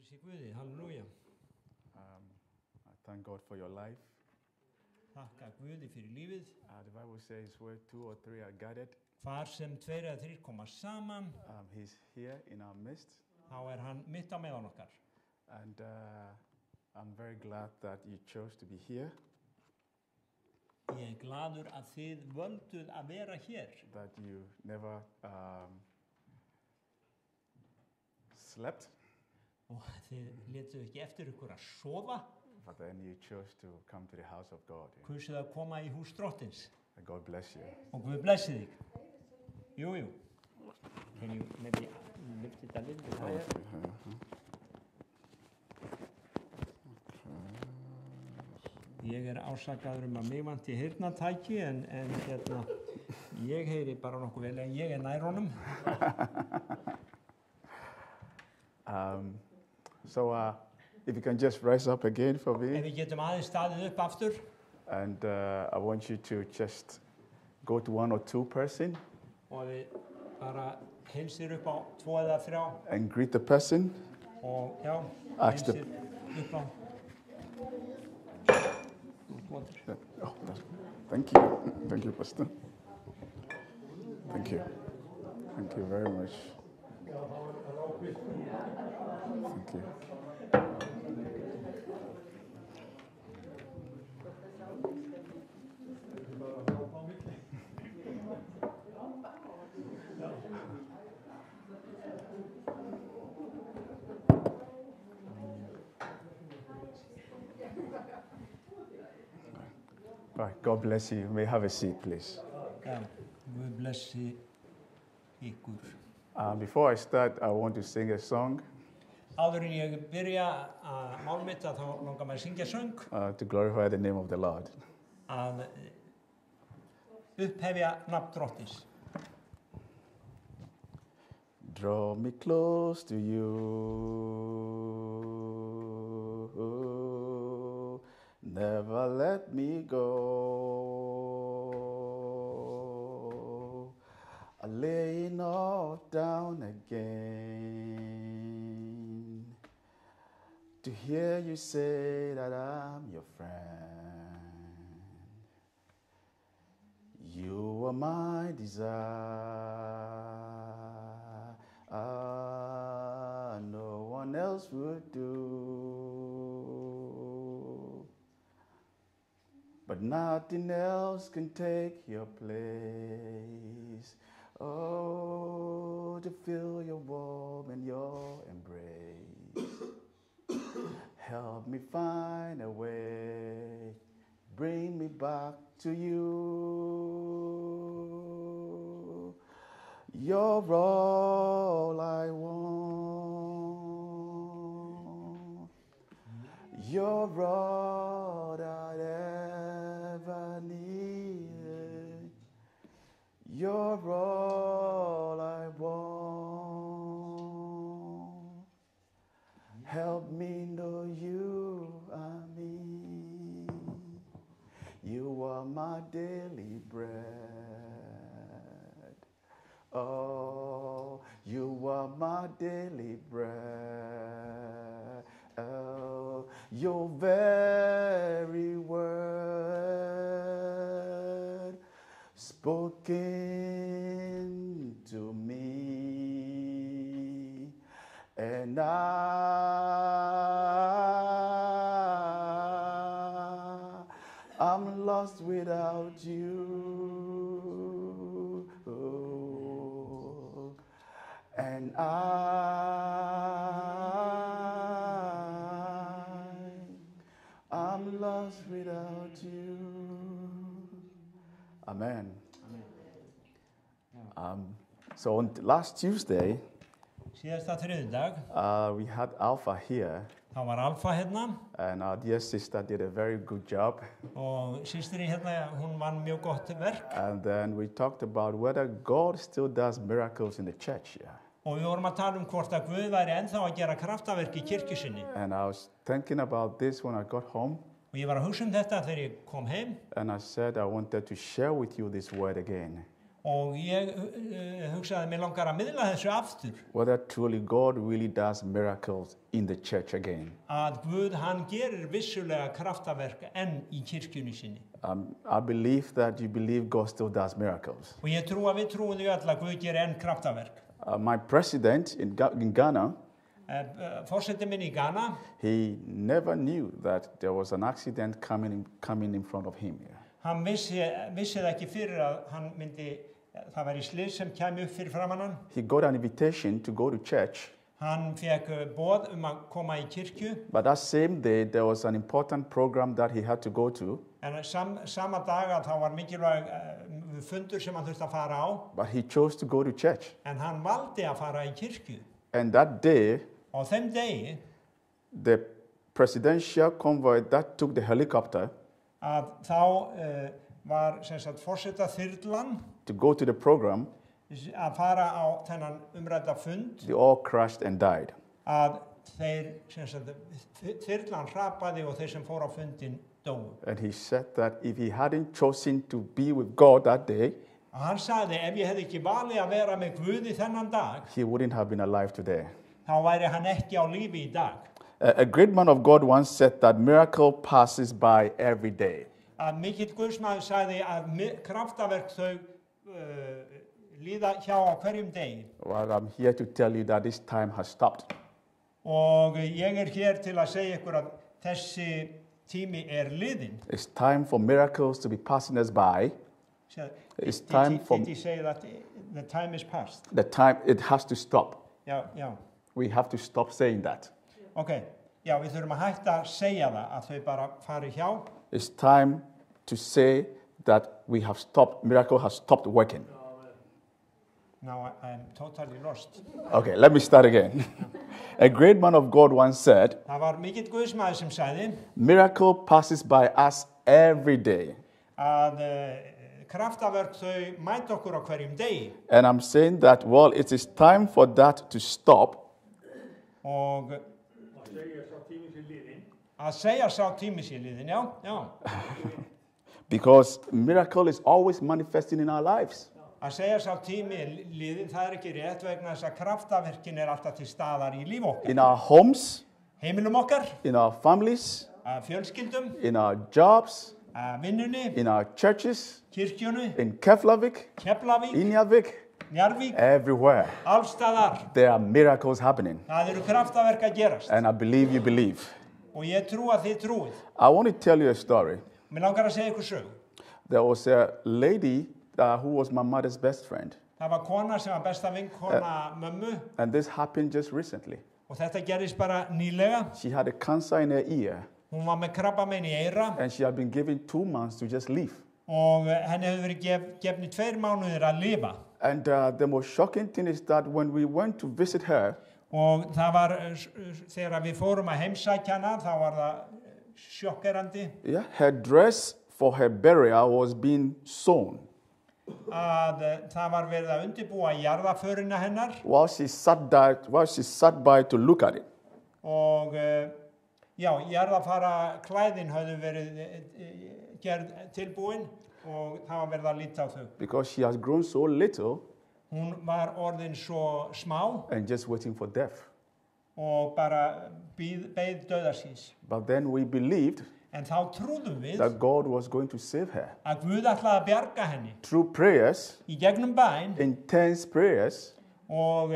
Sé Guði, halleluja. I thank God for your life. Þakka Guði fyrir lífið. The Bible says where 2 or 3 are gathered, Hvar sem 2 eða 3 koma saman, He's here in our midst. þá hann mitt á meðan okkar. And I'm very glad that you chose to be here, Ég gladur að þið völduð að vera hér. that you never slept, Og þið létuð ekki eftir ykkur að sofa. but then you chose to come to the house of God. Kusuð að koma í hús Drottins. And God bless you. Og Guð blessi þig. Jú. Can you maybe lift it a little bit higher? Ég ásakaður að mig vanti heyrnartæki en ég heyri bara nokkuð vel en ég nær honum. So if you can just rise up again for Ef me, við getum aðeins staðið upp aftur and I want you to just go to 1 or 2 person og við bara heilsir upp á 2 eða 3 and greet the person. og Ask the- heilsir upp á Oh, thank you, Pastor. Thank you very much. Thank you. Right, God bless you. You may have a seat, please. Guð blessi ykkur. Before I start, I want to sing a song Áður en ég byrja að mál mitt að þá langar maður að syngja söng to glorify the name of the Lord. að upphefja nafn Drottins. Draw me close to you, never let me go, I'm laying all down again, to hear you say that I'm your friend. You are my desire. No one else would do, but nothing else can take your place. Oh, to feel your warmth and your embrace. Help me find a way, bring me back to you. You're all I want. You're all I ever needed. You're all I want. Help me know you are me. You are my daily bread. Oh, you are my daily bread. Oh, your very word spoken to me, and I'm lost without you. Oh, and I'm lost without you. Amen. So on last Tuesday, Síðasta þriðjudag, we had Alpha here, þá var Alfa hérna and our dear sister did a very good job. og systirinn hérna, hún vann mjög gott verk And then we talked about whether God still does miracles in the church here. og við vorum að tala hvort að Guð væri ennþá að gera kraftaverk í kirkju sinni. And I was thinking about this when I got home, Og ég var að hugsa þetta þegar ég kom heim and I said I wanted to share with you this word again. Og ég hugsaði mig langar að miðla þessu aftur. Whether truly God really does miracles in the church again. Að Guð, hann gerir vissulega kraftaverk enn í kirkjunni sinni. I believe that you believe God still does miracles. Og ég trú að við trúum því öll að Guð gerir enn kraftaverk. My president in Ghana, Forseti minn í Ghana, he never knew that there was an accident coming in front of him. hann vissi það ekki fyrir að hann myndi, það væri slys sem kæmi upp fyrir framan hann. He got an invitation to go to church. Hann fekk boð að koma í kirkju. But that same day, there was an important program that he had to go to. En sama dag að þá var mikilvæg fundur sem hann þurfti að fara á. But he chose to go to church. En hann valdi að fara í kirkju. And that day, Og þeim degi, the presidential convoy that took the helicopter að þá var sem sagt forseta þyrlan to go to the program, að fara á þennan umrædda fund. they all crashed and died. Að þeir sem sagt þyrlan hrapaði og þeir sem fóru á fundin dóu. And he said that if he hadn't chosen to be with God that day, Og hann sagði ef ég hefði ekki valið að vera með Guði þennan dag, he wouldn't have been alive today. þá væri hann ekki á lífi í dag. A great man of God once said that miracle passes by every day. Að mikill Guðsmaður sagði að kraftaverk þau líða hjá á hverjum degi. Well, I'm here to tell you that this time has stopped. Og ég hér til að segja ykkur að þessi tími liðinn. It's time for miracles to be passing us by. It's time for Did he say that the time is past? the time, it has to stop. Já, já. We have to stop saying that. Ok, já, við þurfum að hætta að segja það, að þau bara fari hjá. It's time to say that we have stopped, miracle has stopped working. Now I am totally lost. Okay, let me start again. A great man of God once said, Það var mikill Guðsmaður sem sagði miracle passes by us every day. að kraftaverk þau mæta okkur á hverjum degi. And I'm saying that, well, it is time for that to stop. Og að segja sá tími sé liðinn, já, já. Because miracle is always manifesting in our lives. Að segja sá tími liðinn, það ekki rétt vegna þess að kraftaverkin alltaf til staðar í líf okkar. In our homes, Heimilum okkar, in our families, fjölskyldum, in our jobs, vinnunni, in our churches, kirkjunni, in Keflavik, Keflavík, Injavik, Njarðvík, everywhere. allstaðar. There are miracles happening. Það eru kraftaverk að gerast. And I believe you believe. Og ég trú að þið trúið. I want to tell you a story. Mér langar að segja ykkur sögu. There was a lady who was my mother's best friend. Það var kona sem var besta vinkona mömmu. And this happened just recently. Og þetta gerist bara nýlega. She had a cancer in her ear. Hún var með krabbamein í eyra. And she had been given 2 months to just live. Og henni hefur verið gefni 2 mánuðir að lifa. And the most shocking thing is that when we went to visit her, og það var, þegar við fórum að heimsækja hana, þá var það sjokkerandi. Yeah, her dress for her burial was being sewn. Að það var verið að undirbúa jarðaförina hennar. While she sat by to look at it. Og já, jarðafara klæðin höfðu verið gerð tilbúin. Og það var verið að líta á þau. Because she has grown so little. Hún var orðin svo smá. And just waiting for death. Og bara beið dauðasins. But then we believed en þá trúðum við that God was going to save her. Að Guð ætlaði að bjarga henni. Through prayers. Í gegnum bæn. Intense prayers. Og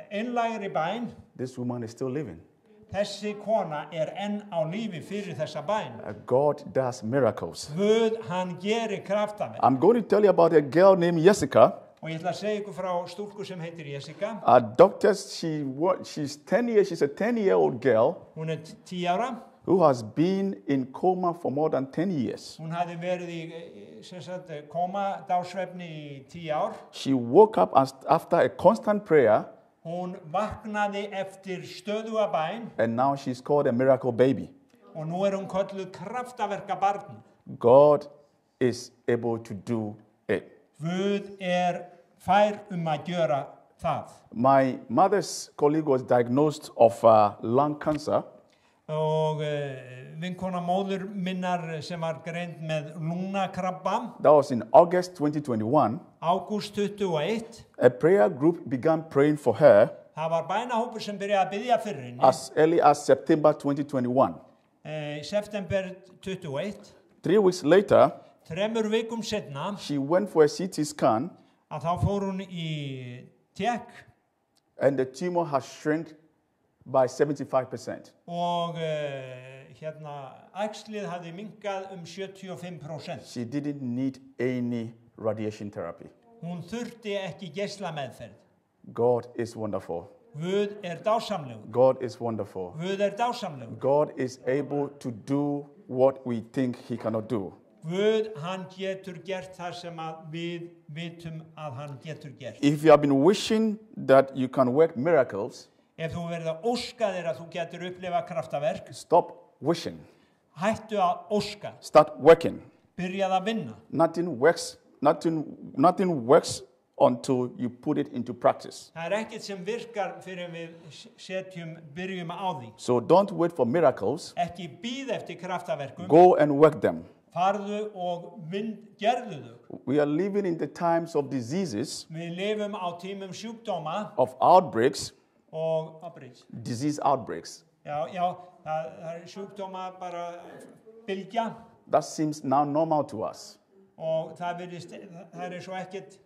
einlægri bæn. This woman is still living. Þessi kona enn á lífi fyrir þessa bæn. God does miracles. Guð, hann gerir kraftaverk. I'm going to tell you about a girl named Jessica. Og ég ætla að segja ykkur frá stúlku sem heitir Jessica. She's 10 years. She's a 10-year-old girl. Hún 10 ára. Who has been in coma for more than 10 years. Hún hafði verið í komadásvefni í 10 ár. She woke up after a constant prayer. Hún vaknaði eftir stöðuga bæn. And now she's called a miracle baby. Og nú hún kölluð kraftaverka barn. God is able to do it. Guð fær að gera það. My mother's colleague was diagnosed of lung cancer. og vinkona móður minnar sem var greind með lungnakrabba That was in August 2021. ágúst 21. A prayer group began praying for her Það var bænahópur sem byrjaði að biðja fyrir henni as early as September 2021. September 21. 3 weeks later, 3 vikum setna she went for a CT scan að þá fór hún í tek and the tumor has shrunk by 75%. og æxlið hafði minkað 75%. She didn't need any radiation therapy. Hún þurfti ekki geislameðferð. God is wonderful. Guð dásamlegur. God is wonderful. Guð dásamlegur. God is able to do what we think he cannot do. Guð, hann getur gert það sem að við vitum að hann getur gert. If you have been wishing that you can work miracles, Ef þú verður að óska þér að þú getur upplifa kraftaverk, stop wishing. hættu að óska. Start working. Byrjað að vinna. Nothing works until you put it into practice. Það ekkert sem virkar fyrir við byrjum á því. So don't wait for miracles. Ekki bíð eftir kraftaverkum. Go and work them. Farðu og gerðu þau. We are living in the times of diseases, Við lifum á tímum sjúkdóma of outbreaks, og disease outbreaks. Já, það sjúkdóma bara bylgja That seems now normal to us. og það svo ekkert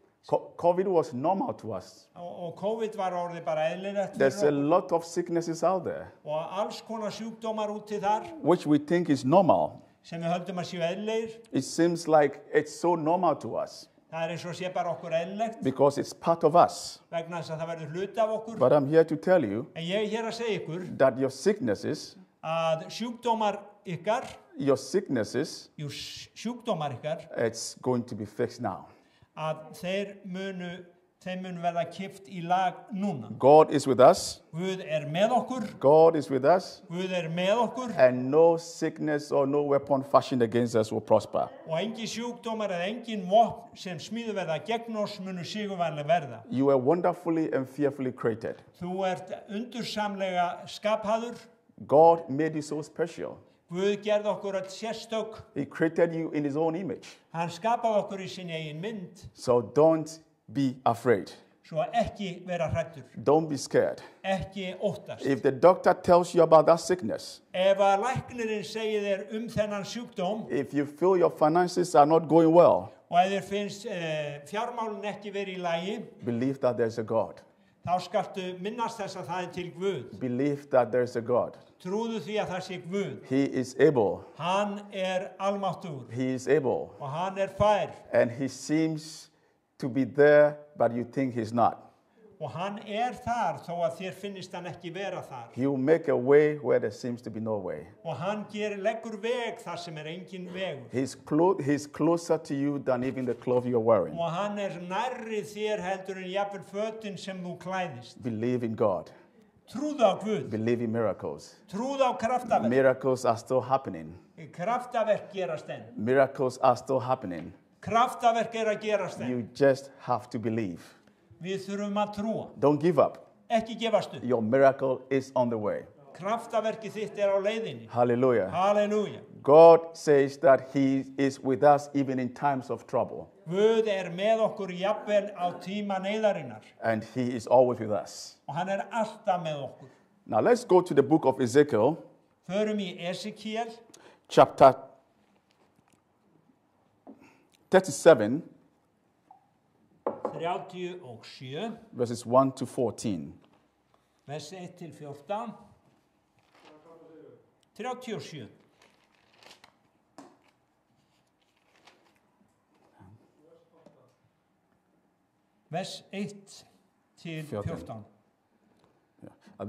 COVID was normal to us. og COVID var orðið bara eðlilegt There's a lot of sicknesses out there, og alls konar sjúkdómar úti þar which we think is normal. sem við höldum að séu eðlilegir. It seems like it's so normal to us Það eins og sé bara okkur eðlilegt because it's part of us. vegna þess að það verður hluti af okkur. But I'm here to tell you En ég hér að segja ykkur that your sicknesses, að sjúkdómar ykkar, it's going to be fixed now. Að þeim munu verða kippt í lag núna. God is with us. Guð með okkur. God is with us. Guð með okkur. And no sickness or no weapon fashioned against us will prosper. Og engin sjúkdómar eða engin vopn sem smíðu verða gegn oss munu sigurvænleg verða. You are wonderfully and fearfully created. Þú undursamlega skapaður. God made you so special. Guð gerði okkur öll sérstök. He created you in his own image. Hann skapaði okkur í sinni eigin mynd. So don't be afraid. Svo ekki vera hræddur. Don't be scared. Ekki óttast. If the doctor tells you about that sickness, ef að læknirinn segir þér þennan sjúkdóm, if you feel your finances are not going well, og ef þér finnst fjármálin ekki verið í lagi, believe that there's a God. Þá skaltu minnast þess að það til Guð. Believe that there's a God. Trúðu því að það sé Guð. He is able. Hann almáttugur. He is able. Og hann fær. And he seems to be there, but you think he's not. Og hann þar þó að þér finnist hann ekki vera þar. He will make a way where there seems to be no way. Og hann leggur veg þar sem engin vegur. He's closer to you than even the clothes you're wearing. Og hann nærri þér heldur en jafnvel fötin sem þú klæðist. Believe in God. Trúðu á Guð. Believe in miracles. Trúðu á kraftaverk. Miracles are still happening. Kraftaverk gerast enn. Miracles are still happening. Kraftaverk að gerast enn. You just have to believe. Við þurfum að trúa. Don't give up. Ekki gefast upp. Your miracle is on the way. Kraftaverkið þitt á leiðinni. Hallelujah. Hallelujah. God says that he is with us even in times of trouble. Guð með okkur jafnvel á tíma neyðarinnar. And he is always with us. Og hann alltaf með okkur. Now let's go to the book of Ezekiel. Förum í Esekiel. Chapter 37. 37. Verses 1 to 14. Vers 1 til 14. 37. Vers 1 til 14.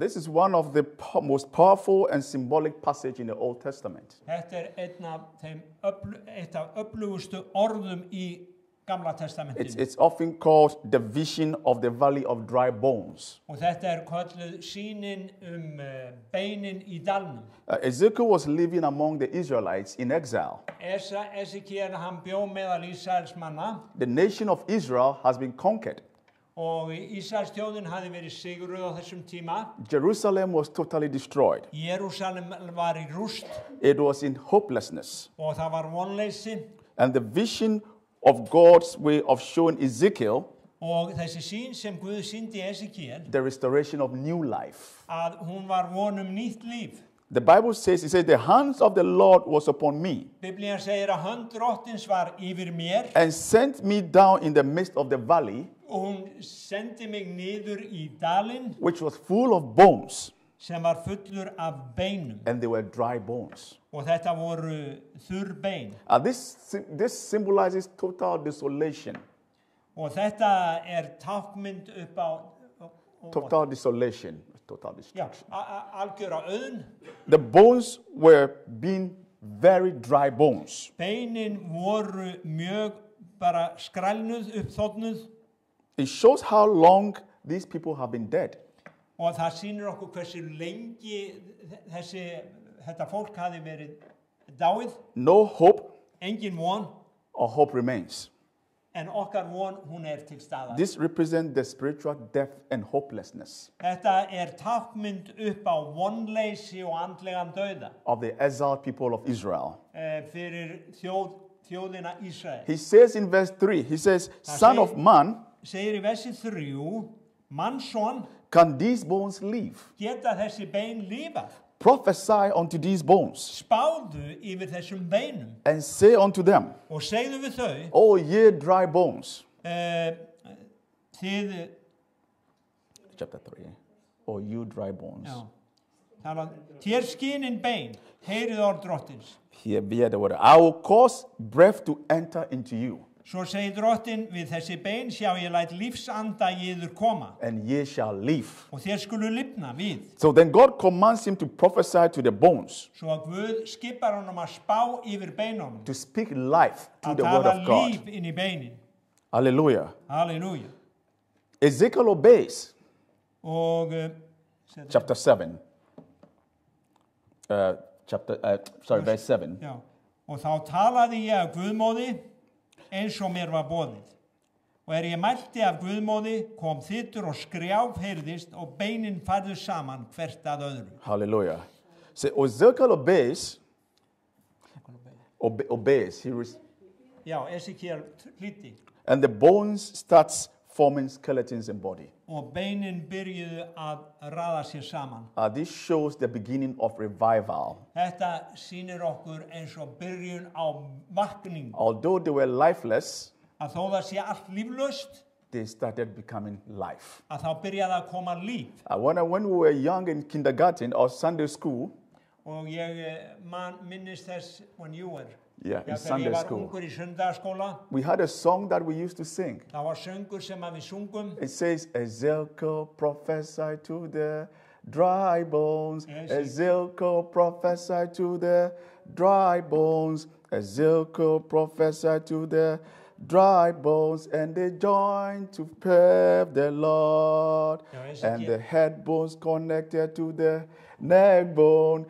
This is one of the most powerful and symbolic passage in the Old Testament. Þetta eitt af öflugustu orðum í Gamla testamentinu. It's often called the vision of the valley of dry bones. Og þetta kölluð sýnin beinin í dalnum. Ezekiel was living among the Israelites in exile. Esekiel hann bjó meðal Ísraelsmanna. The nation of Israel has been conquered. Og Ísraels þjóðin hafði verið sigruð á þessum tíma. Jerusalem was totally destroyed. Jerúsalem var í rúst It was in hopelessness. og það var vonleysi. And the vision of God's way of showing Ezekiel Og þessi sýn sem Guð sýndi Esekiel, the restoration of new life. að hún var von nýtt líf. The Bible says, it says, the hands of the Lord was upon me Biblían segir að hönd drottins var yfir mér and sent me down in the midst of the valley, og hún sendi mig niður í dalinn which was full of bones, sem var fullur af beinum. and they were dry bones. Og þetta voru þurr bein. This symbolizes total desolation. Og þetta tákmynd upp á Total desolation. Total já, destruction. algjöra auðn. The bones were being very dry bones. Beinin voru mjög bara skrælnuð, uppþotnuð. It shows how long these people have been dead. Og það sýnir okkur hversu lengi þetta fólk hafi verið dáið. No hope Engin von, or hope remains. en okkar von, hún til staðar. This represents the spiritual death and hopelessness Þetta tákmynd upp á vonleysi og andlegan dauða of the exiled people of Israel. Fyrir þjóðina Ísrael. He says in verse 3, he says, Son of man, Segir í versi 3, mannsson, can these bones live? geta þessi bein lifað? Prophesy unto these bones Spáðu yfir þessum beinum and say unto them, og segðu við þau, O ye dry bones. þið, Chapter 3. O you dry bones. þér skinin bein, heyrið orð drottins. Here bear the word. I will cause breath to enter into you, Svo segir drottin, við þessi bein sjá ég læt lífsanda í yður koma and ye shall live. og þér skulu lifna við. So then God commands him to prophesy to the bones, Svo að Guð skipar honum að spá yfir beinunum, to speak life to að the word tala of God. líf inn í beinin. Hallelujah. Halleluja. Ezekiel obeys. Og Chapter 7. Verse 7. já, og þá talaði ég af Guðmóði eins og mér var boðið. Og ég mælti af Guðmóði, kom þytur og skrjáf heyrðist og beinin færðu saman hvert að öðru. Hallelujah. So Ezekiel obeys. Obeys. Já, Esekiel hlýddi. And the bones starts forming skeletons in body. Og beinin byrjuðu að raða sér saman. This shows the beginning of revival. Þetta sýnir okkur eins og byrjun á vakningu. Although they were lifeless, Að þó það sé allt líflaust, they started becoming life. að þá byrjaði að koma líf. When we were young in kindergarten or Sunday school, Og ég minnist þess when you were. in Þegar Sunday ég var school, ungur í sundarskóla, we had a song that we used to sing. það var söngur sem að við sungum. It says, Ezekiel prophesied to the dry bones. Ezekiel prophesied to the dry bones. Ezekiel prophesied to the dry bones, and they joined to serve the Lord. And the head bones connected to the neck bone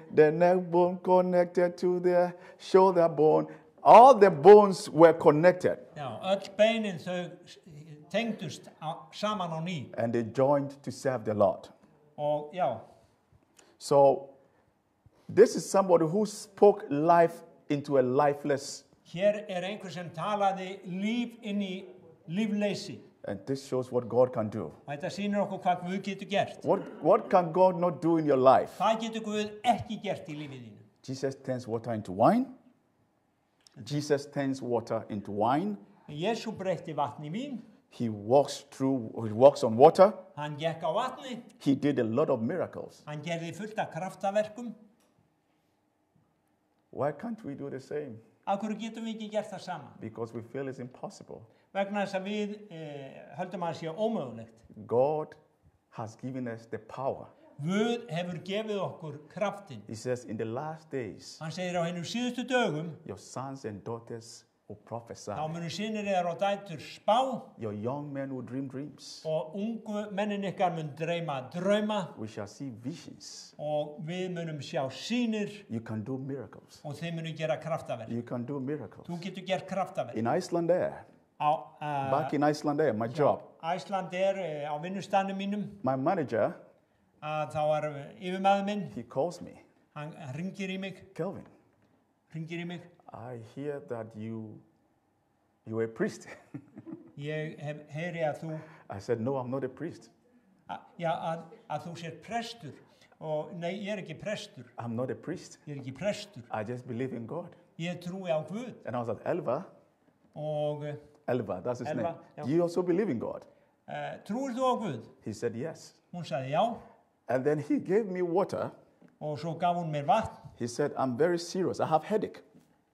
connected to the shoulder bone. All the bones were connected. Já, öll beinin þau tengdust saman á ný. And they joined to serve the Lord. Og já, So, this is somebody who spoke life into a lifeless, hér einhver sem talaði líf inn í lífleysi. and this shows what God can do. Og þetta sýnir okkur hvað Guð getur gert. What can God not do in your life? Hvað getur Guð ekki gert í lífið þínu? Jesus turns water into wine. Jesus turns water into wine. Jesú breytti vatn í vín. He walks on water. Hann gekk á vatni. He did a lot of miracles. Hann gerði fullt af kraftaverkum. Why can't we do the same? Af hverju getum við ekki gert það sama? Because we feel it's impossible. Vegna þess að við höldum að það sé ómögulegt. God has given us the power. Guð hefur gefið okkur kraftinn. He says, in the last days, Hann segir á hinum síðustu dögum, your sons and daughters will prophesy. þá munu synir yðar og dætur spá Your young men will dream dreams. og ungu mennin ykkar mun dreyma drauma We shall see visions. og við munum sjá sýnir You can do miracles. og þeir munu gera kraftaverk. You can do miracles. Þú getur gert kraftaverk. In Iceland there, Á Back in Iceland there, my job. Æsland á vinnustanum mínum, My manager, að þá var yfirmaður minn, he calls me. hann ringir í mig, Kelvin, I hear that you're a priest. Ég heyri að þú, I said, no, I'm not a priest. Að þú sér prestur. Og nei, ég ekki prestur. I'm not a priest. Ég ekki prestur. I just believe in God. Ég trúi á Guð. And I was like, Elva, that's his Elva, name. já. You also believe in God? Trúir þú á Guð? He said, yes. Hún sagði já. And then he gave me water. Og svo gaf hún mér vatn. He said, I'm very serious. I have headache.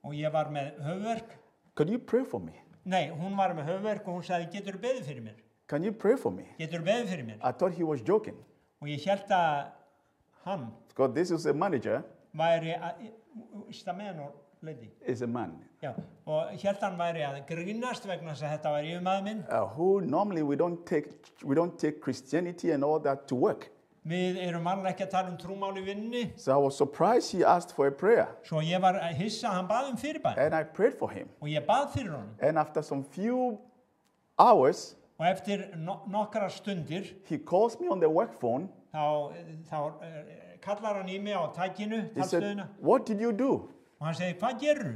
Og ég var með höfuðverk. Could you pray for me? Nei, hún var með höfuðverk og hún sagði, getur þú beðið fyrir mér? Can you pray for me? Getur þú beðið fyrir mér? I thought he was joking. Og ég hélt að hann Because this is a manager. væri is the man or lady? Is a man. Já, og hélt hann væri að grínast vegna þess að þetta væri yfirmaður minn. Who normally we don't take Christianity and all that to work. Við erum alveg ekki að tala trúmál í vinninni. So I was surprised he asked for a prayer. Svo ég var hissa, hann bað fyrirbæn. And I prayed for him. Og ég bað fyrir honum. And after some few hours, og eftir nokkrar stundir, he calls me on the work phone. Þá kallar hann í mig á tækinu, He said, talstöðina. what did you do? Og hann segir, hvað gerðu?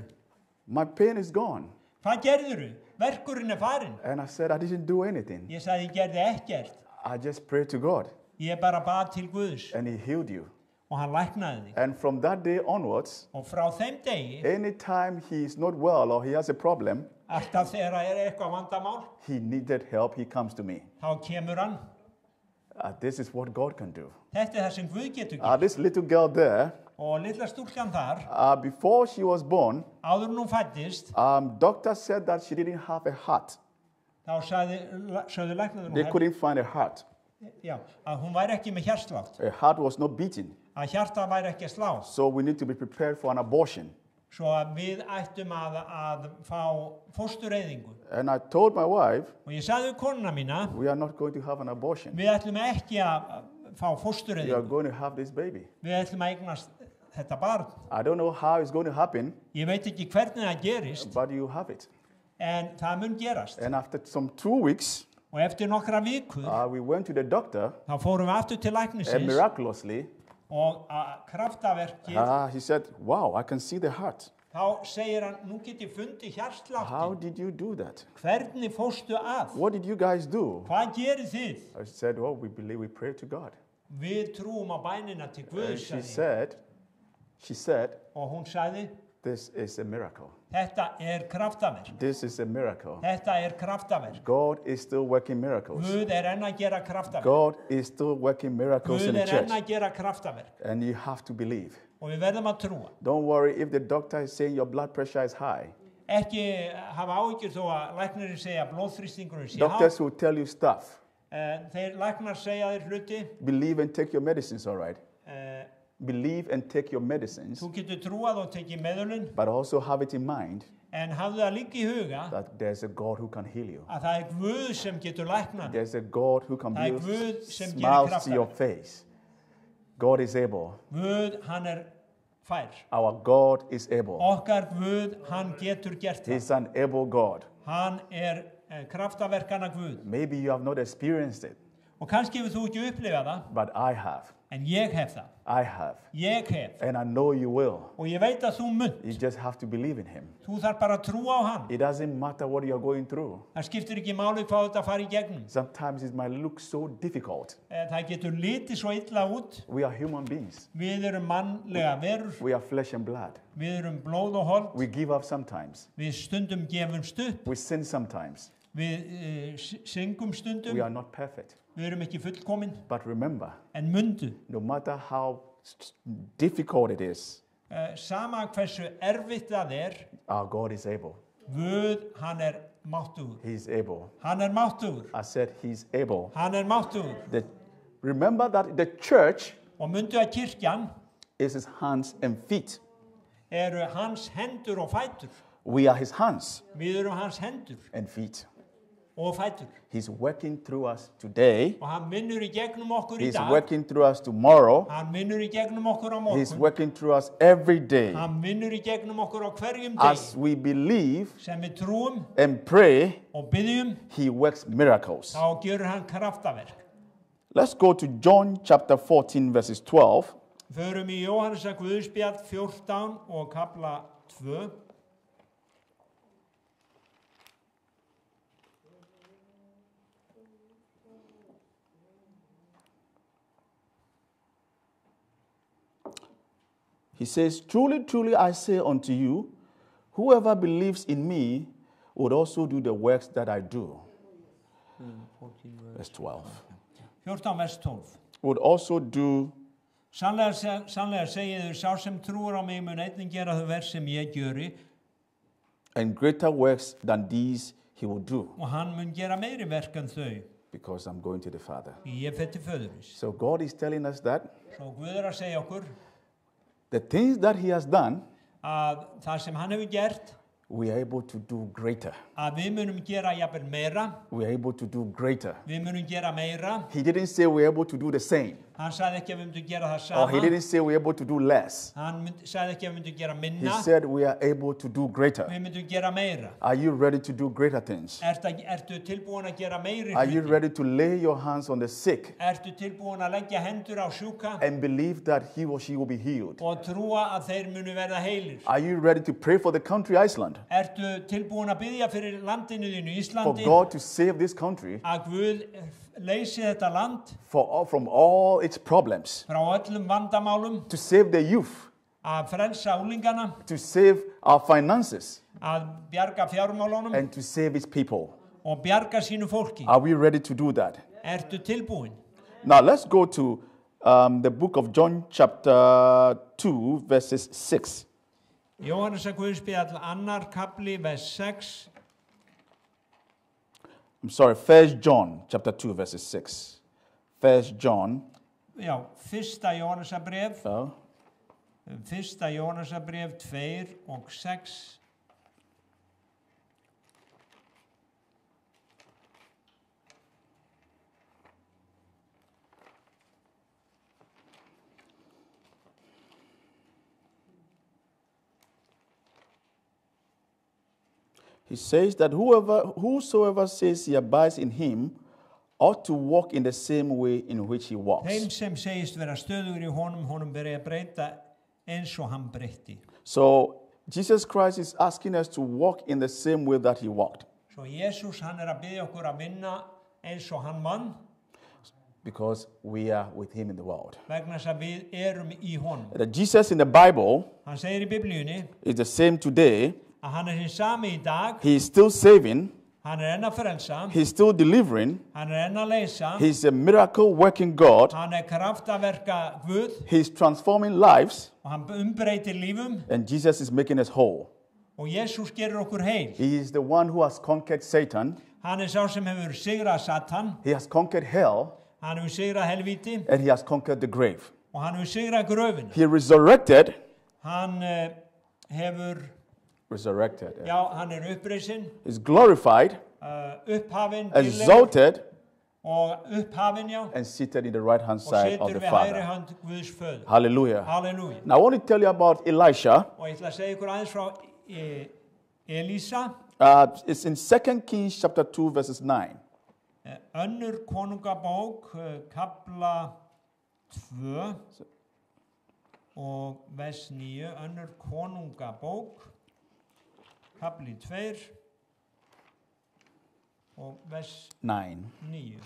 My pain is gone. Hvað gerðu? Verkurinn farinn. And I said, I didn't do anything. Ég sagði, ég gerði ekkert. I just prayed to God. Ég bara bað til Guðs. And he healed you. Og hann læknaði þig. And from that day onwards, og frá þeim degi, anytime he is not well or he has a problem, alltaf þegar eitthvað vandamál, he needed help, he comes to me. Þá kemur hann. This is what God can do. Þetta það sem Guð getur gert. This little girl there, og litla stúlkan þar, before she was born, áður hún fæddist, doctor said that she didn't have a heart. Þá sögðu læknarnir They couldn't find a heart. Já, að hún væri ekki með hjartslátt. A heart was not beating. Að hjarta væri ekki að slá. So we need to be prepared for an abortion. Svo að við ættum að fá fóstureyðingu. And I told my wife, og ég sagði við konuna mína, we are not going to have an abortion. Við ætlum ekki að fá fóstureyðingu. We are going to have this baby. Við ætlum að eignast þetta barn. I don't know how it's going to happen. Ég veit ekki hvernig það gerist. But you have it. En það mun gerast. And after some 2 weeks, og eftir nokkra vikur, we went to the doctor. Þá fórum við aftur til læknisins. And miraculously, og kraftaverkið, he said, wow, I can see the heart. Þá segir hann, nú get ég fundið hjartsláttin. How did you do that? Hvernig fóstu að? What did you guys do? Hvað gerið þið? I said, well, we believe we pray to God. Við trúum á bænina til Guðs. She said, og hún sagði, this is a miracle. Þetta kraftaverk. This is a miracle. Þetta kraftaverk. God is still working miracles. Guð enn að gera kraftaverk. God is still working miracles in the church. Guð enn að gera kraftaverk. And you have to believe. Og við verðum að trúa. Don't worry if the doctor is saying your blood pressure is high. Ekki hafa áhyggjur þó að læknirinn segja blóðþrýstingurinn sé hár. Doctors will tell you stuff. Þeir læknar segja þér hluti. Believe and take your medicines, all right? Believe and take your medicines. Þú getur trúað og tekið meðölin. But also have it in mind. En hafðu það líka í huga. That there's a God who can heal you. Að það Guð sem getur læknað. There's a God who can heal. Smiles to your face. God is able. Guð, hann fær. Our God is able. Okkar Guð, hann getur gert það. He's an able God. Hann kraftaverkana Guð. Maybe you have not experienced it. Og kannski hefur þú ekki upplifað það. But I have. En ég hef það. I have. Ég hef. And I know you will. Og ég veit að þú munt. You just have to believe in him. Þú þarf bara að trúa á hann. It doesn't matter what you are going through. Það skiptir ekki máli hvað þetta fari í gegnum. Sometimes it might look so difficult. Það getur litið svo illa út. We are human beings. Við erum mannlega verur. We are flesh and blood. Við erum blóð og hold. We give up sometimes. Við stundum gefumst upp. We sin sometimes. Við syngum stundum. We are not perfect. Við erum ekki fullkomin. But remember, en mundu, no matter how difficult it is, sama hversu erfitt það our God is able. Guð, hann máttugur. He's able. Hann máttugur. I said he's able. Hann máttugur. Remember that the church og mundu að kirkjan is his hands and feet. Eru hans hendur og fætur. We are his hands. Við erum hans hendur and feet. og fætur. He's working through us today. Og hann vinnur í gegnum okkur í He's dag. working through us tomorrow. Hann vinnur í gegnum okkur á He's morgun. working through us every day. Hann vinnur í gegnum okkur á hverjum As degi. we believe Sem við trúum and pray, og byggjum, he works miracles. þá gjör hann kraftaverk. Let's go to John chapter 14, verses 12. Förum í Jóhannesar Guðspjall 14 og kapla 2. He says, truly, truly, I say unto you, whoever believes in me would also do the works that I do. Verse 12. 14 vers 12. Would also do, Sannlega segið þau, sá sem trúur á mig mun einnig gera þau verk sem ég gjöri and greater works than these he will do, og hann mun gera meiri verk en þau. because I'm going to the Father. Ég fer til föðurins. So God is telling us that Svo Guð að segja okkur the things that he has done, að það sem hann hefur gert, we are able to do greater. að við munum gera jafnvel meira, We are able to do greater. við munum gera meira. He didn't say we're able to do the same, Hann sagði ekki að við myndum gera það or he sama. didn't say we're able to do less. Hann sagði ekki að við myndum gera He minna. said we are able to do greater. Við myndum gera meira. Are you ready to do greater things? Ertu tilbúin að gera meiri Are you hluti? ready to lay your hands on the sick Ertu tilbúin að leggja hendur á sjúka and believe that he or she will be healed? og trúa að þeir munu verða heilir? Are you ready to pray for the country Iceland, Ertu tilbúin að biðja fyrir landinu þínu for Íslandi God to save this country að Guð leysi þetta land from all its problems, frá öllum vandamálum, to save the youth, að frelsa úlingana, to save our finances, að bjarga fjármálunum and to save its people? og bjarga sínu fólki? Are we ready to do that? Ertu tilbúin? Now let's go to the book of John chapter 2, verses 6. Jóhannesar Guðspjall annar kapli vers 6. I'm sorry, 1 John chapter 2, verses 6. 1 John. Já, fyrsta Jóhannesarbref, Uh, fyrsta Jóhannesarbref 2 og 6. He says that whosoever says he abides in him ought to walk in the same way in which he walks. Þeim sem segist vera stöðugur í honum, honum beri að breyta eins og hann breytti. So Jesus Christ is asking us to walk in the same way that he walked, Svo Jésús hann að biðja okkur að vinna eins og hann mann because we are with him in the world. vegna þess að við erum í honum. That Jesus in the Bible Hann segir í Biblíunni is the same today. að hann hinn sami í dag, He is still saving. hann enn að frelsa, He's still delivering. hann enn að leysa, He's a miracle working God. hann kraftaverka Guð He's transforming lives, og hann umbreytir lífum and Jesus is making us whole. og Jésús gerir okkur heil. He is the one who has conquered Satan. Hann sá sem hefur sigrað Satan, He has conquered hell, hann hefur sigrað helvíti and he has conquered the grave. og hann hefur sigrað gröfina. He resurrected. Hann hefur, Resurrected. já, hann uppreisinn, Is glorified, upphafinn, exalted, og upphafinn, já, and seated in the right hand og side of situr the við hægri Father. hönd Guðs föður. Hallelujah. Halleluja. Now I want to tell you about Elisha. Og ég ætla að segja ykkur aðeins frá Elísa, It's in 2 Kings chapter 2, verses 9. önnur konungabók, kapla 2 og vers 9, önnur konungabók, kapli 2 og vers 9. 9.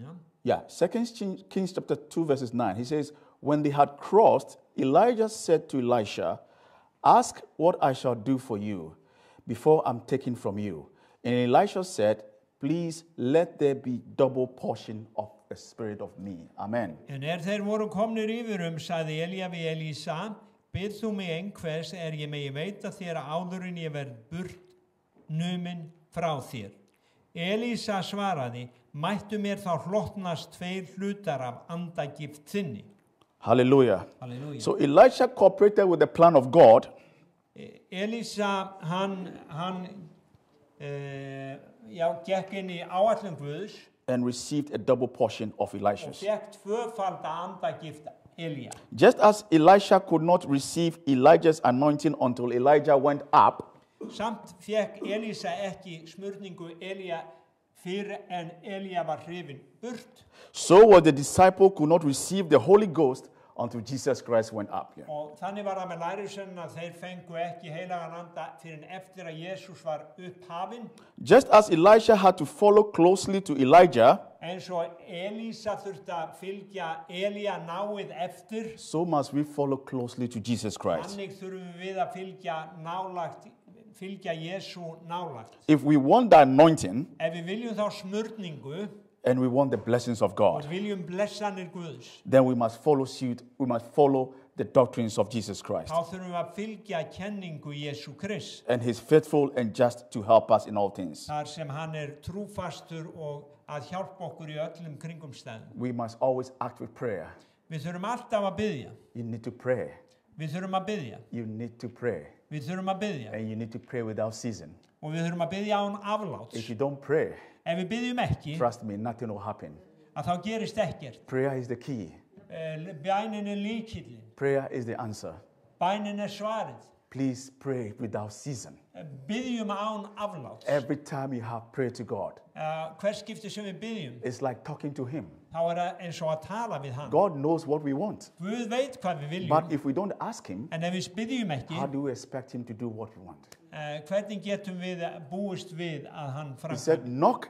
Ja. Yeah, 2 Kings chapter 2, verses 9. He says, when they had crossed, Elijah said to Elisha, ask what I shall do for you before I'm taken from you. And Elisha said, please let there be double portion of the spirit of me. Amen. En þeir voru komnir yfir sagði Elía við Elísa, bið þú mig einhvers ég megi veita þér áðurinn ég verð burt numin frá þér. Elísa svaraði, mættu mér þá hlotnast 2 hlutar af andagift þinni. Hallelujah. Halleluja. So Elisha cooperated with the plan of God. Elísa, gekk inn í áætlun Guðs And received a double portion of og Elisha's. fekk tvöfalda andagift Elía. Just as Elisha could not receive Elijah's anointing until Elijah went up, Samt fekk Elísa ekki smurningu Elía fyrir en Elía var hrifinn burt so was the disciple could not receive the Holy Ghost until Jesus Christ went up. Yeah. og þannig var það með lærisveinana að þeir fengu ekki heilagan anda fyrir en eftir að Jesús var upphafinn. Just as Elisha had to follow closely to Elijah, Eins og Elísa þurfti að fylgja Elía náið eftir, so must we follow closely to Jesus Christ. þannig þurfum við að fylgja Jesú nálagt. If we want the anointing Ef við viljum þá smurningu and we want the blessings of og God, viljum blessanir Guðs, then we must follow suit. We must follow the doctrines of Jesus Christ. þá þurfum við að fylgja kenningu Jesú Krist. And he's faithful and just to help us in all things. Þar sem hann trúfastur og að hjálpa okkur í öllum kringumstæðum. We must always act with prayer. Við þurfum alltaf að biðja. You need to pray. Við þurfum að biðja. You need to pray. Við þurfum að biðja. And you need to pray without ceasing. Og við þurfum að biðja án afláts. If you don't pray, Ef við biðjum ekki, trust me, nothing will happen. að þá gerist ekkert. Prayer is the key. Bænin lykillinn. Prayer is the answer. Bænin svarið. Please pray without ceasing. Biðjum án afláts. Every time you have prayed to God, Hvers skipti sem við biðjum, it's like talking to him. þá það eins og að tala við hann. God knows what we want. Guð veit hvað við viljum. But if we don't ask him, En ef við biðjum ekki, how do we expect him to do what we want? hvernig getum við búist við að hann He said, framkvæmdi? knock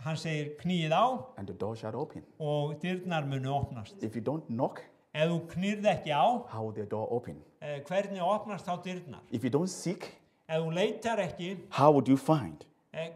Hann segir knýið á and the door shall open. og dyrnar munu opnast. If you don't knock, Ef þú knýrð ekki á, how will the door open? hvernig opnast þá dyrnar? If you don't seek, Ef þú leitar ekki, how would you find?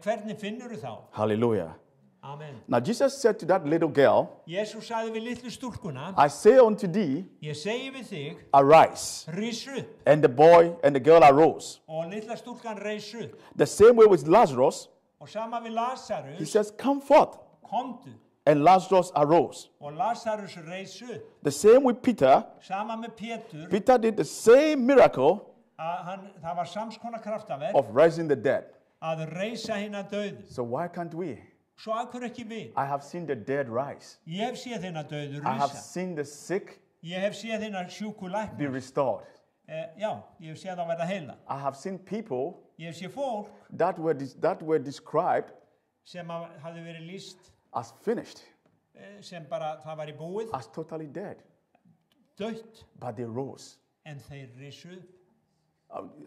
hvernig finnur þú þá? Hallelujah. Amen. Now Jesus said to that little girl, Jesús sagði við litlu stúlkuna, I say unto thee, ég segi við þig, arise. rís upp. And the boy and the girl arose. Og litla stúlkan reis upp. The same way with Lazarus, Og sama við he Lazarus, says, come forth. komdu. And Lazarus arose. Og Lazarus reis upp. The same with Peter. Sama með Pétur, Peter did the same miracle að það var samskona kraftaverk of rising the dead. að reisa hina döðu. So why can't we? Svo að hverju ekki við? I have seen the dead rise. Ég hef séð hina döðu I have rísa. seen the sick Ég hef séð hina sjúku be lækna. restored. Já, ég hef séð það verða heila. I have seen people Ég hef séð fólk that were described sem hafði verið lýst as finished, sem bara það var í búið, as totally dead. dött, But they rose. en þeir risu upp.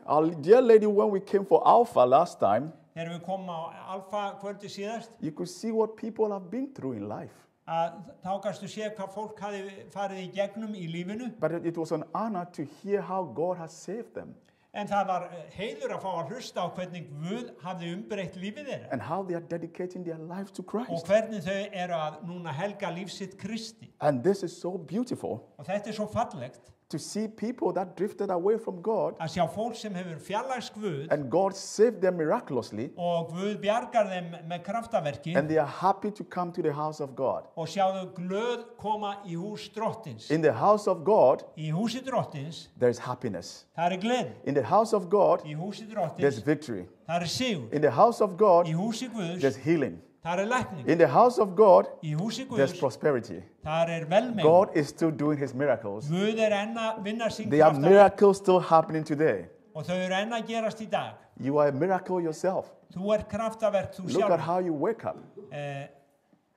Our dear lady, when we came for Alpha last time, Þegar við komum á Alfa kvöldi síðast, you could see what people have been through in life. að þá gastu séð hvað fólk hafi farið í gegnum í lífinu, But it was an honor to hear how God has saved them en það var heiður að fá að hlusta á hvernig Guð hafði umbreytt lífið þeirra and how they are dedicating their lives to og Christ. hvernig þau eru að núna helga lífsitt Kristi. And this is so beautiful Og þetta svo fallegt to see people that drifted away from God að sjá fólk sem hefur fjarlægst Guð and God saved them miraculously og Guð bjargar þeim með kraftaverki and they are happy to come to the house of God. og sjá þau glöð koma í hús drottins. In the house of God, Í húsi drottins, there is happiness. það gleði. In the house of God, Í húsi there's drottins, victory. það sigur. In the house of God, Í húsi Guðs, there's healing. það lækning. In the house of God, Í húsi there's Guðs, prosperity. það velmeing. God is still doing his miracles. Guð enn að vinna sín There are kraftaverk miracles still happening today. og þau enn að gerast í dag. You are a miracle yourself. Þú kraftaverk þú Look at sjálf. how you wake up.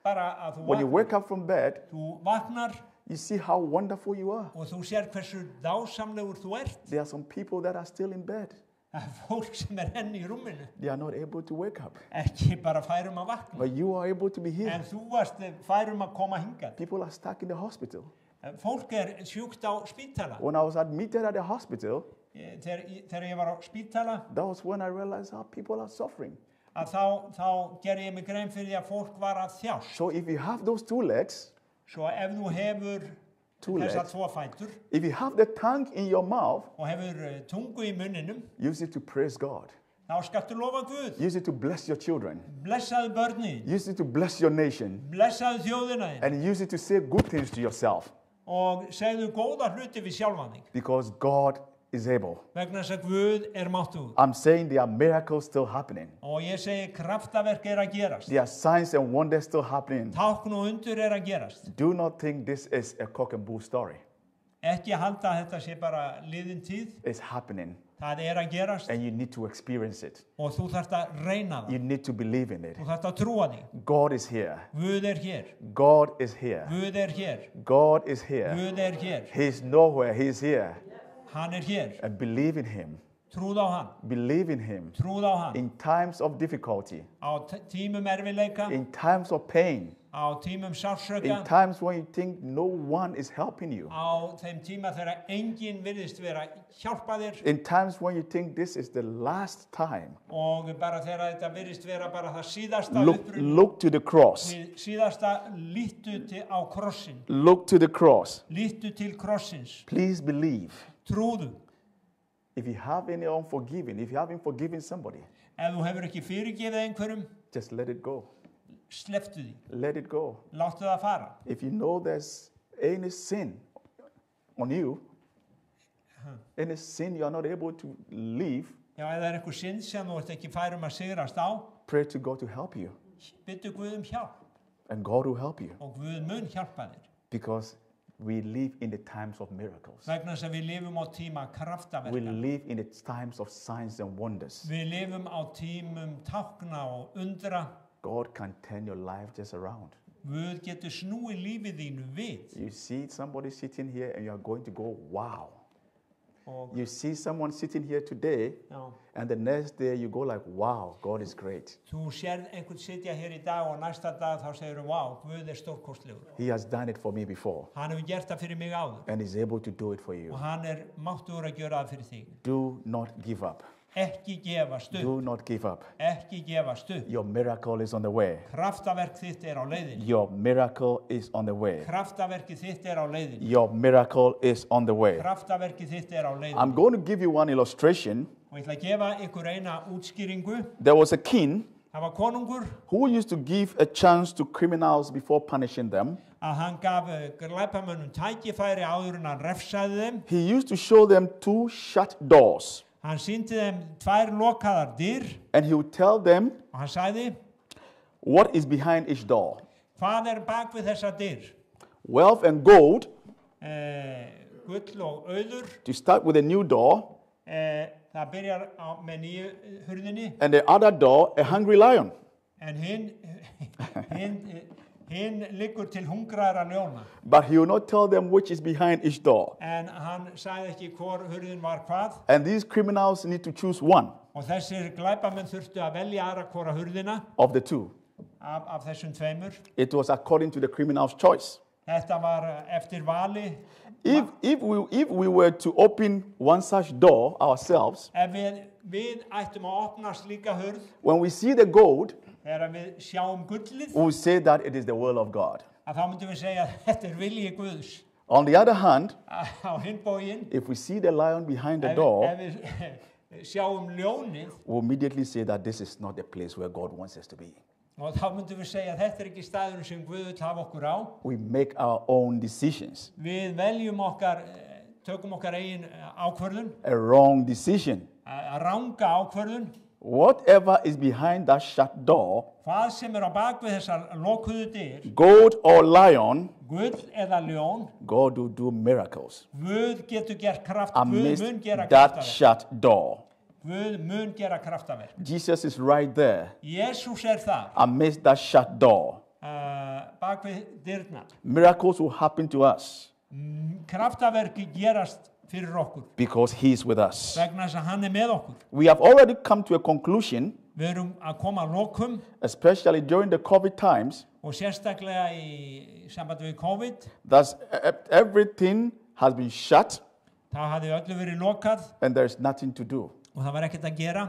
Bara að When you wake up from bed, þú vaknar you see how wonderful you are. og þú sér hversu dásamlegur þú ert. There are some people that are still in bed. Það fólk sem enn í rúminu. They are not able to wake up. Ekki bara færum að vakna. But you are able to be here. En þú varst færum að koma hingað. People are stuck in the hospital. Fólk sjúkt á spítala. When I was admitted at the hospital, Þegar ég var á spítala, that was when I realized how people are suffering. að þá gerði ég mig grein fyrir því að fólk var að þjást. So if you have those two legs, Svo ef þú hefur Two þessar legs. tvo fætur if you have the tongue in your mouth, og hefur tungu í munninum, use it to praise God. þá skattu lofa Guð. Use it to bless your children. Blessaðu börnin, Use it to bless your nation. blessaðu þjóðina þín And use it to say good things to yourself. og segðu góða hluti við sjálfan þig. because God is able. Vegna þess að Guð máttugur. I'm saying there are miracles still happening. Og ég segi kraftaverk að gerast. There are signs and wonders still happening. Tákn og undur að gerast. Do not think this is a cock and bull story. Ekki halda að þetta sé bara liðin tíð. It's happening. Það að gerast. And you need to experience it. Og þú þarft að reyna það. You need to believe in it. Þú þarft að trúa því. God is here. Guð hér. God is here. Guð hér. God is here. Guð hér. He's nowhere. He's here. Hann hér. And believe in him. Trúð á hann. Believe in him. Trúð á hann. In times of difficulty. Á tímum erfiðleika. In times of pain. Á tímum sársauka. In times when you think no one is helping you. Á þeim tíma þegar enginn virðist vera hjálpa þér. In times when you think this is the last time. Og bara þegar þetta virðist vera bara það síðasta upprunn. Look to the cross. Síðasta lítu á krossin. Look to the cross. Lítu til krossins. Please believe. Trúðu. If you have any unforgiving, if you haven't forgiven somebody, ef þú hefur ekki fyrirgefið einhverjum, just let it go. Slepptu því. Let it go. Láttu það fara. If you know there's any sin on you, any sin you are not able to leave, já, ef það einhver synd sem þú ert ekki fær að sigrast á, pray to God to help you. Biðdu Guð hjálp. And God will help you. Og Guð mun hjálpa þér. Because we live in the times of miracles. Vegna þess að við lifum á tíma kraftaverka. We live in the times of signs and wonders. Við lifum á tímum tákna og undra. God can turn your life just around. Guð getur snúið lífið þínu við. You see somebody sitting here and you are going to go, wow. Og you see someone sitting here today, já. And the next day you go like, wow, God is great. Þú sérð einhvern sitja hér í dag og næsta dag þá segir þú, wow, Guð stórkostlegur. He has done it for me before. Hann hefur gert það fyrir mig áður. And he's able to do it for you. Og hann máttugur að gera það fyrir þig. Do not give up. Ekki gefast upp. Do not give up. Ekki gefast upp. Your miracle is on the way. Kraftaverk þitt á leiðinni. Your miracle is on the way. Kraftaverkið þitt á leiðinni. Your miracle is on the way. Kraftaverkið þitt á leiðinni. I'm going to give you one illustration. Og ég ætla að gefa ykkur eina útskýringu. There was a king Það var konungur who used to give a chance to criminals before punishing them. Að hann gaf glæpamönnum tækifæri áður en hann refsaði þeim. He used to show them two shut doors. Hann sýndi þeim tvær lokaðar dyr. And he would tell them og hann sagði what is behind each door. Hvað bak við þessa dyr? Wealth and gold. Gull og auður. To start with a new door. Það byrjar með nýju hurðinni. And the other door, a hungry lion. En hinn liggur til hungraðra ljóna. But he will not tell them which is behind each door. En hann sagði ekki hvor hurðin var hvað. And these criminals need to choose one. Og þessir glæpamenn þurftu að velja aðra hvora hurðina. Of the two. Af þessum tveimur. It was according to the criminal's choice. Þetta var eftir vali. If we were to open one such door ourselves, ef við ættum að opna slíka hurð, when we see the gold, þegar við sjáum gullið, we say that it is the will of God. Að þá myndum við segja að þetta vilji Guðs. On the other hand, á hinn bóginn, if we see the lion behind the door, ef við sjáum ljónið, we immediately say that this is not the place where God wants us to be. Og þá myndum við segja að þetta ekki staðurinn sem Guð vill hafa okkur á. We make our own decisions. Við veljum tökum okkar eigin ákvörðun. A wrong decision. Ranga ákvörðun. Whatever is behind that shut door, hvað sem á bak við þessar lokuðu dyr, gold or lion, gull eða ljón, God will do miracles Guð getur gert kraft, amidst Guð mun gera that kraftaverk. shut door. Guð mun gera kraftaverk. Jesus is right there. Jesus þar. Amidst that shut door. Bak við dyrnar. Miracles will happen to us. Kraftaverki gerast fyrir okkur. Because he is with us. Vegna þess að hann með okkur. We have already come to a conclusion. Við erum að koma að lokum. Especially during the COVID times. Og sérstaklega í sambandi við COVID. That everything has been shut. Það hafði öllu verið lokað. And there is nothing to do. Og það var ekkert að gera.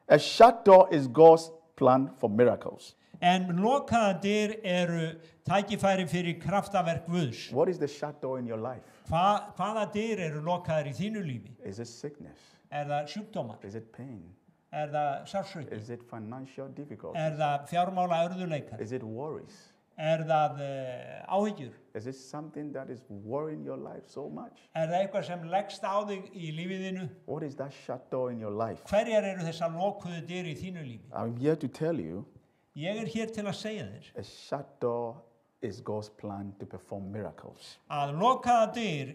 A shut door is God's plan for miracles. En lokaða dyr eru tækifæri fyrir kraftaverk Guðs. What is the shut door in your life? Hvaða dyr eru lokaðar í þínu lífi? Is it sickness? Það sjúkdómar? Is it pain? Það sársauki? Is it financial difficulties? Það fjármála örðuleikar? Is it worries? það áhyggjur? Is it something that is worrying your life so much? Það eitthvað sem leggst á þig í lífiðinu? What is that shut door in your life? Hverjar eru þessar lokuðu dyr í þínu lífi? I'm here to tell you, Ég hér til að segja þér a shut door is God's plan to perform miracles. að lokaða dyr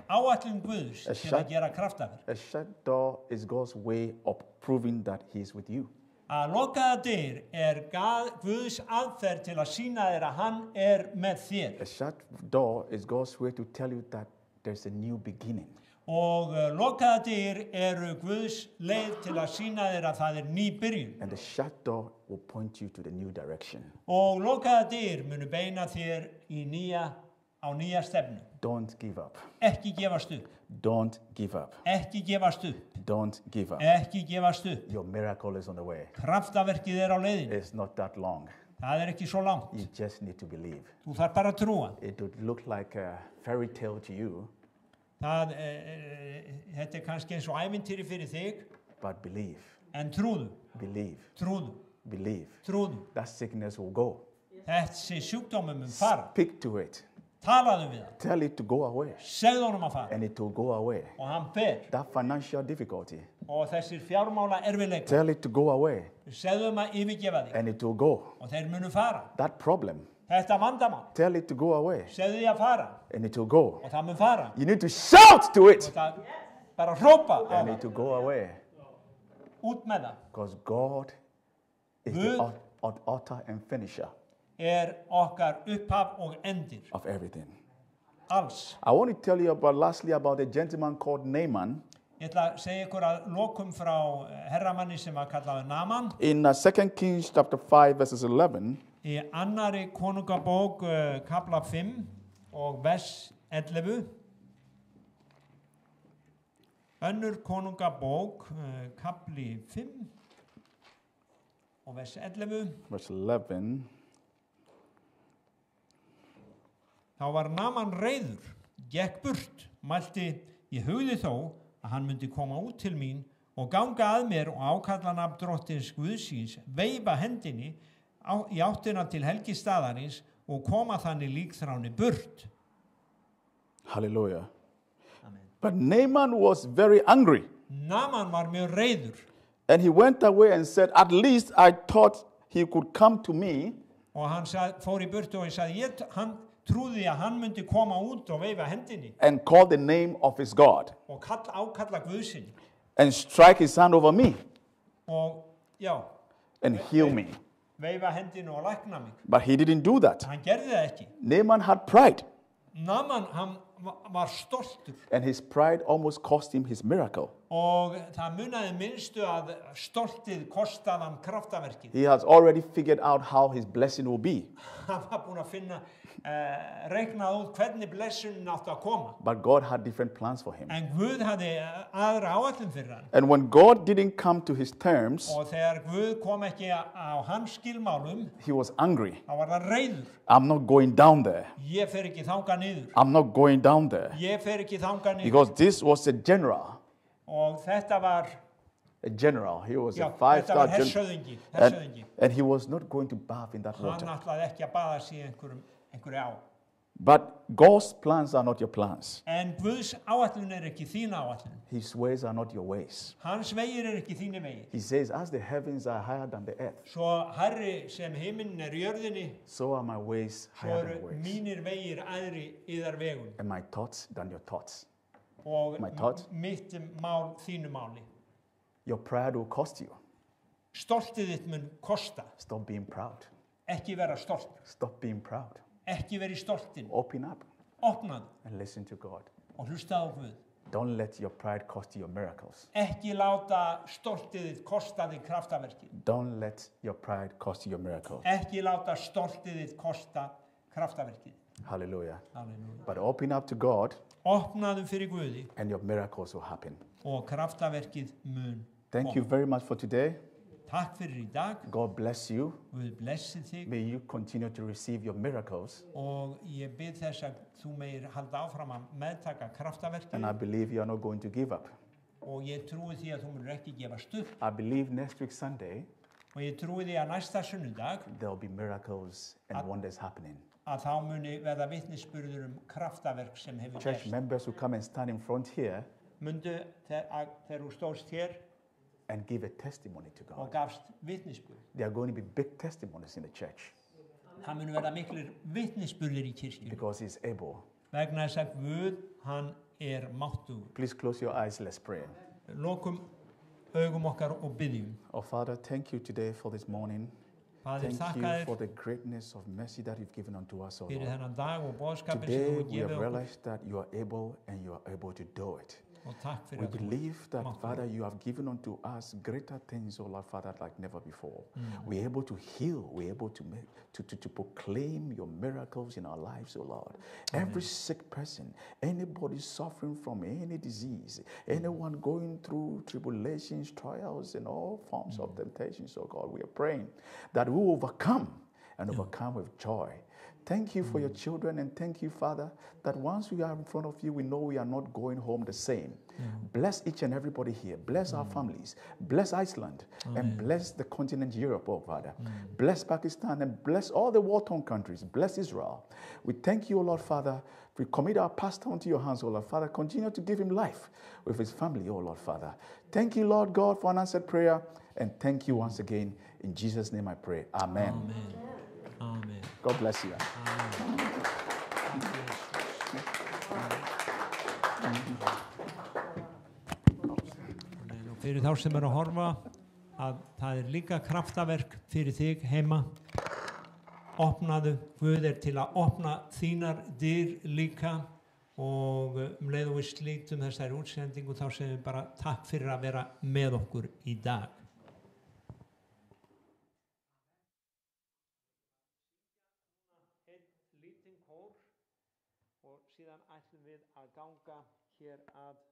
áætlun Guðs til að gera kraftaverk. A shut door is God's way of proving that He is with you. Að lokaða dyr Guðs aðferð til að sýna þér að hann með þér. A shut door is God's way to tell you that there's a new beginning. Og lokaða dyr eru Guðs leið til að sýna þér að það ný byrjun. And the shut door will point you to the new direction. Og lokaða dyr munu beina þér á nýja stefnu. Don't give up. Ekki gefast upp. Don't give up. Ekki gefast upp. Don't give up. Ekki gefast upp. Your miracle is on the way. Kraftaverkið á leiðinni. It's not that long. Það ekki svo langt. You just need to believe. Þú þarf bara að trúa. It would look like a fairy tale to you. Þetta kannski eins og ævintýri fyrir þig. But believe. En trúðu. Believe. Trúðu. Believe. Trúðu. That sickness will go. Þessi sjúkdómur fara. Speak to it. Talaðu við það. Tell it to go away. Segðu honum að fara. And it will go away. Og hann fer. That financial difficulty. Og þessir fjármála erfiðleikar. Tell it to go away. Segðu að yfirgefa þig. And it will go. Og þeir munu fara. That problem. Þetta vandamál. Tell it to go away. Segðu því að fara. And it will go. Og það mun fara. You need to shout to it. Og það bara hrópa á And it will go away. Út með það. Because God is the author and finisher okkar upphaf og endir. Of everything. Alls. I want to tell you lastly about a gentleman called Naaman. Ég ætla að segja ykkur að lokum frá herramanni sem að kallaði Naaman. In 2 Kings chapter 5 verses 11. Í annari konungabók kapla 5 og vers 11. Önnur konungabók kapli 5 og vers 11. Verse 11. Þá var Naaman reiður, gekk burt, mælti, ég hugði þó að hann myndi koma út til mín og ganga að mér og ákalla nafn drottins Guðsins, veifa hendinni í áttina til helgistaðarins og koma þannig líkþráni burt. Hallelujah. Amen. But Naaman was very angry. Naaman var mjög reiður. And he went away and said, at least I thought he could come to me. Og hann fór í burtu og sagði, hann trúði að hann myndi koma út og veifa hendinni. And call the name of his God. Og ákalla Guðsinn. And strike his hand over me. Og and heal me. Veifa hendinu og lækna mig. But he didn't do that. Hann gerði það ekki. Naaman had pride. Naaman, hann var stoltur. And his pride almost cost him his miracle. Og það munaði minnstu að stoltið kostaði hann kraftaverkið. He has already figured out how his blessing will be. Hann var búinn að finna reiknað út hvernig blessunin átti að koma. But God had different plans for him. En Guð hafði aðra áætlun fyrir hann. And when God didn't come to his terms, og þegar Guð kom ekki á hans skilmálum, he was angry. Þá var það reiður. I'm not going down there. Ég fer ekki þangað niður. I'm not going down there. Ég fer ekki þangað niður. Because this was a general. Og þetta var a general. He was a five-star general. And he was not going to bath in that water. Hann ætlaði ekki að baða sig í einhverju á. But God's plans are not your plans. En Guðs áætlun ekki þín áætlun. His ways are not your ways. Hans vegir ekki þínir vegir. He says, as the heavens are higher than the earth, svo hærri sem himinn jörðinni, so are my ways higher than ways. Mínir vegir æðri yðar vegum. And my thoughts than your thoughts. Og mitt mál þínu máli. Your pride will cost you. Stoltið þitt mun kosta. Stop being proud. Ekki vera stolt. Stop being proud. Ekki vera í stoltin. Open up. Opnaðu. And listen to God. Og hlustaðu á Guð. Don't let your pride cost you your miracles. Ekki láta stoltið þitt kosta þig kraftaverkið. Don't let your pride cost you your miracles. Ekki láta stoltið þitt kosta kraftaverkið. Hallelujah. Hallelujah. But open up to God. Opnaðu fyrir Guði. And your miracles will happen. Og kraftaverkið mun. Thank you very much for today. Takk fyrir í dag. God bless you. Guð blessi þig. May you continue to receive your miracles. Og ég bið þess að þú meir halda áfram að meðtaka kraftaverkið. And I believe you are not going to give up. Og ég trúi því að þú munir ekki gefast upp. I believe next week Sunday. Og ég trúi því að næsta sunnudag there will be miracles and wonders happening. að þá muni verða vitnisburður kraftaverk sem hefur Church gerst. members who come and stand in front here Mundu þegar þú stóðst hér and give a testimony to og God. gafst vitnisburð. There are going to be big testimonies in the church Það muni verða miklir vitnisburðir í kirkjunni. because He's able. Vegna þess að Guð, hann máttugur. Please close your eyes. Let's pray. Lokum augum okkar og byggjum. Oh, Father, thank you today for this morning. Faðir, Thank þakka you for þér the greatness of mercy that you've given unto us, oh fyrir Lord. þennan dag og boðskapin sem Today þú we have gefið okkur realized that you are able and you are able to do it. og takk We fyrir að þú believe that, máttugur. Father, you have given unto us greater things, oh Lord, Father, like never before. We're able to heal. We're able to make to proclaim your miracles in our lives, oh Lord. Every sick person, anybody suffering from any disease, anyone going through tribulations, trials, and all forms of temptations, oh God, we are praying that we will overcome and overcome with joy. Thank you for your children, and thank you, Father, that once we are in front of you, we know we are not going home the same. Bless each and everybody here. Bless our families. Bless Iceland. And bless the continent Europe, oh Father. Bless Pakistan and bless all the war-torn countries. Bless Israel. We thank you, O Lord, Father. We commit our pastor into your hands, O Lord, Father. Continue to give him life with his family, O Lord, Father. Thank you, Lord God, for an answered prayer. And thank you once again. In Jesus' name I pray. Amen. Amen. Amen. God bless you. Og fyrir þá sem að horfa að það líka kraftaverk fyrir þig heima. Opnaðu, Guð til að opna þínar dyr líka og leið og við slítum þessari útsendingu þá segjum við bara takk fyrir að vera með okkur í dag. Einn lítinn kór og síðan ætlum við að ganga hér að